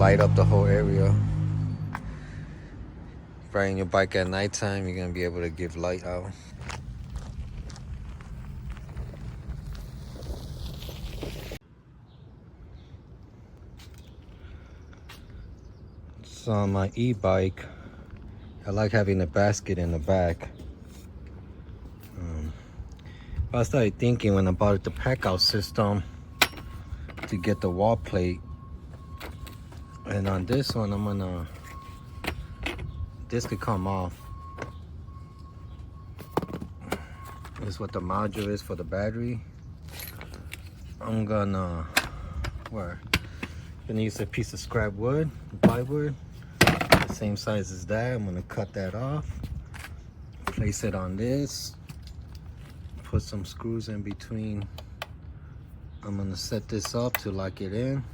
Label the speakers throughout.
Speaker 1: light up the whole area. Riding your bike at nighttime, you're gonna be able to give light out. So on my e-bike, I like having a basket in the back. I started thinking when I bought the Packout system to get the wall plate, and on this one this could come off. This is what the module is for the battery. I'm gonna use a piece of scrap wood, plywood, the same size as that. I'm gonna cut that off, place it on this, put some screws in between. I'm gonna set this up to lock it in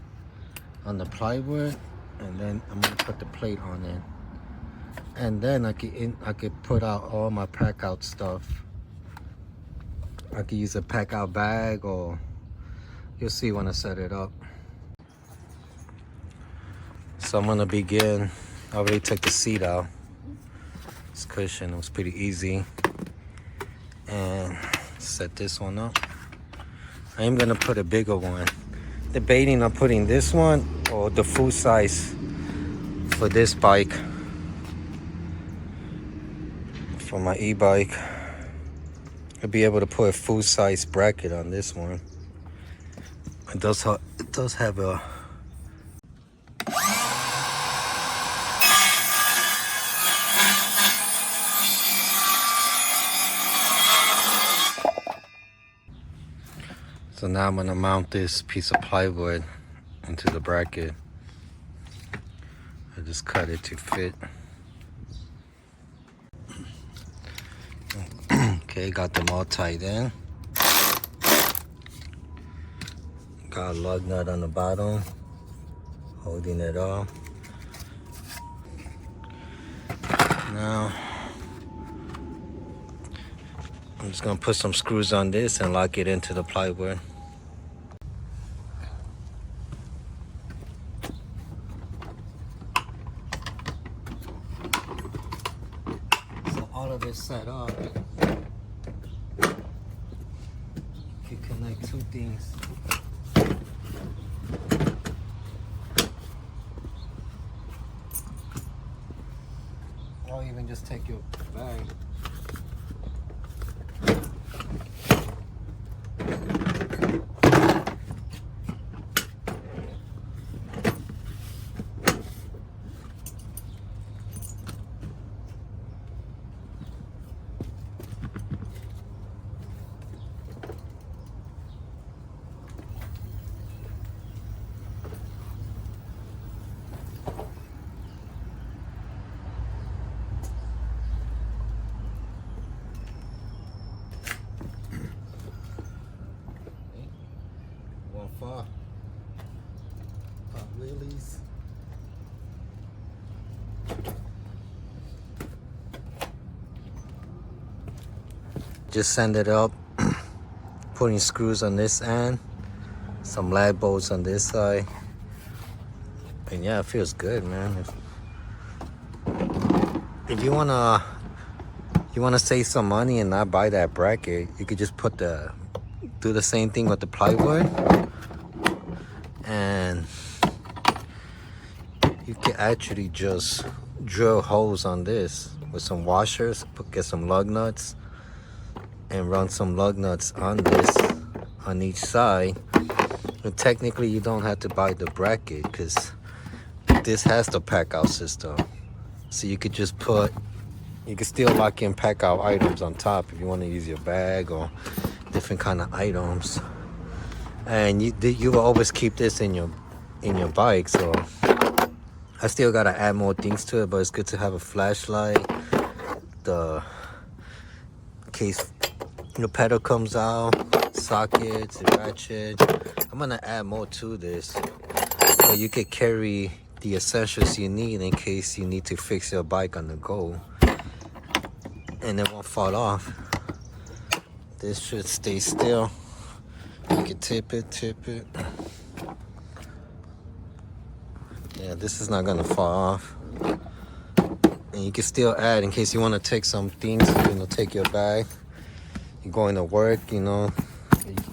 Speaker 1: on the plywood, and then I'm gonna put the plate on it. And then I could put out all my Packout stuff. I could use a Packout bag, or you'll see when I set it up. So I'm gonna begin. I already took the seat out. This cushion was pretty easy. And set this one up. I am gonna put a bigger one. Debating on putting this one or the full size for this bike. For my e-bike, I'll be able to put a full size bracket on this one. It does have a So now I'm gonna mount this piece of plywood into the bracket. I just cut it to fit. Okay, got them all tied in. Got a lug nut on the bottom, holding it up. Now, I'm just gonna put some screws on this and lock it into the plywood. So all of this set up, you can connect two things. Or even just take your bag. Pop wheelies. Just send it up, putting screws on this end, some lag bolts on this side, and yeah, it feels good, man. If you wanna save some money and not buy that bracket, you could just do the same thing with the plywood. And you can actually just drill holes on this with some washers, get some lug nuts, and run some lug nuts on this on each side. And technically you don't have to buy the bracket because this has the Packout system. So you could just you can still lock in Packout items on top if you want to use your bag or different kind of items. And you will always keep this in your bike. So I still gotta add more things to it, but it's good to have a flashlight, the case the pedal comes out, sockets, the ratchet. I'm gonna add more to this, so you could carry the essentials you need in case you need to fix your bike on the go, and it won't fall off. This should stay still. You can tip it. Yeah, this is not gonna fall off. And you can still add in case you want to take some things, take your bag. You're going to work, you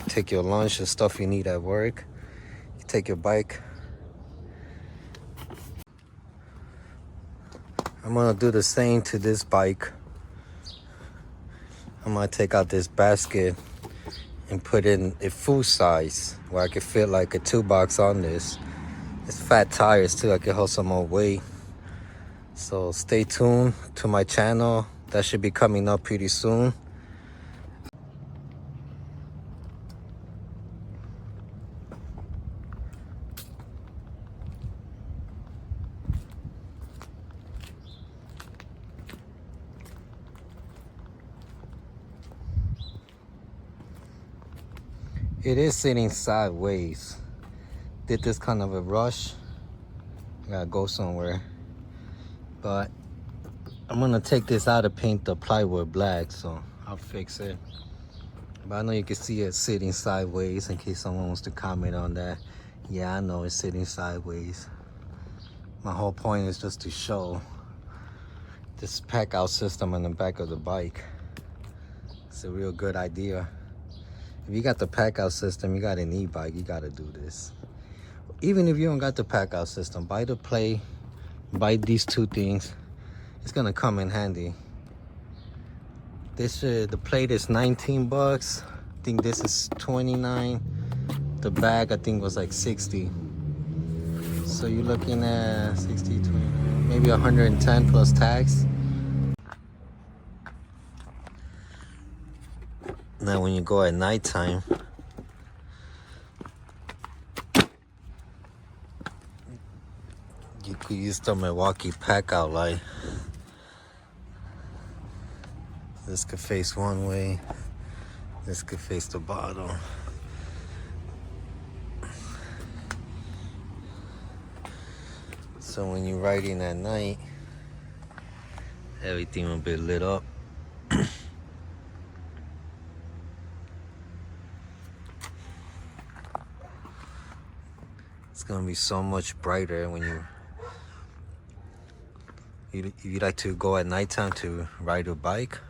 Speaker 1: take your lunch and stuff you need at work. You take your bike. I'm gonna do the same to this bike. I'm gonna take out this basket and put in a full size where I can fit like a 2-box on this. It's fat tires too, I can hold some more weight. So stay tuned to my channel. That should be coming up pretty soon. It is sitting sideways. Did this kind of a rush. I gotta go somewhere. But I'm gonna take this out and paint the plywood black, so I'll fix it. But I know you can see it sitting sideways in case someone wants to comment on that. Yeah, I know it's sitting sideways. My whole point is just to show this pack-out system on the back of the bike. It's a real good idea. If you got the pack-out system, you got an e-bike, you gotta do this. Even if you don't got the pack-out system, buy the plate, buy these two things. It's gonna come in handy. The plate is 19 bucks. I think this is 29. The bag I think was like 60. So you're looking at 60, 20, maybe 110 plus tax. Now when you go at nighttime, you could use the Milwaukee Packout light. This could face one way, this could face the bottom. So when you're riding at night, everything will be lit up. It's gonna be so much brighter when you like to go at nighttime to ride a bike.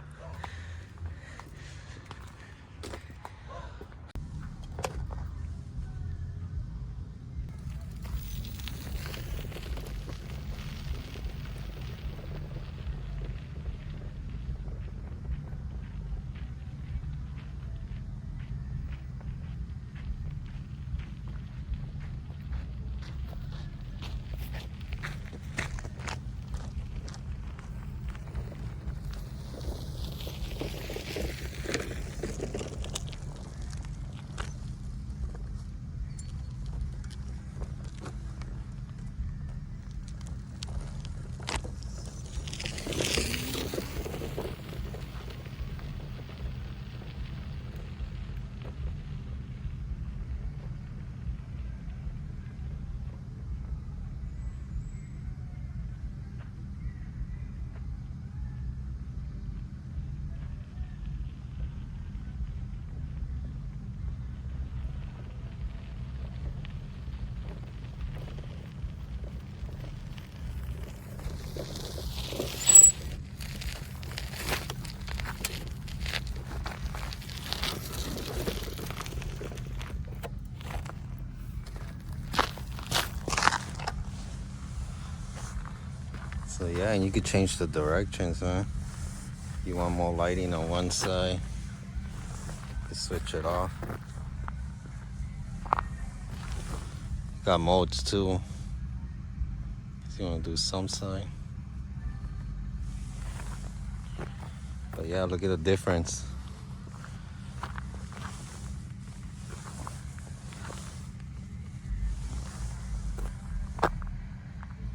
Speaker 1: So yeah, and you could change the directions, huh? You want more lighting on one side, you can switch it off. Got modes too. If you want to do some side. But yeah, look at the difference.